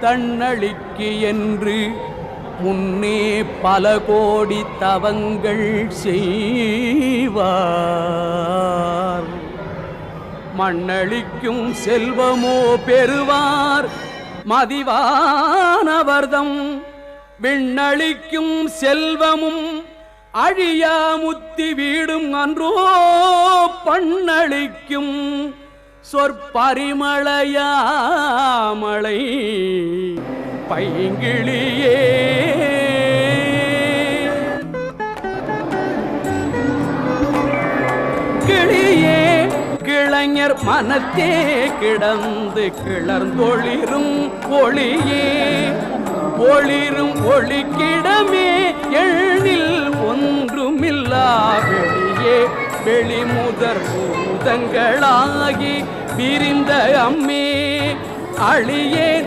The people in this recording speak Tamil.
தன்னழிக்கு என்று முன்னே பல கோடி தவங்கள் செய்வார். மண்ணளிக்கும் செல்வமோ பெறுவார் மதிவானவர்தம், விண்ணளிக்கும் செல்வமும் அழியா முத்தி வீடும் அன்றோ பண்ணளிக்கும் சொற்பரிமளையாமலை பைங்கிளியே. கிளியே கிளைஞர் மனத்தே கிடந்து கிளர்ந்தொளிரும் ஒளியே, ஒளிரும் ஒளிக்கிடமே எழில் ஒன்றுமில்லா வெளியே, வெளிமுதற் பூதங்களாகி விரிந்த அம்மே அழியேன்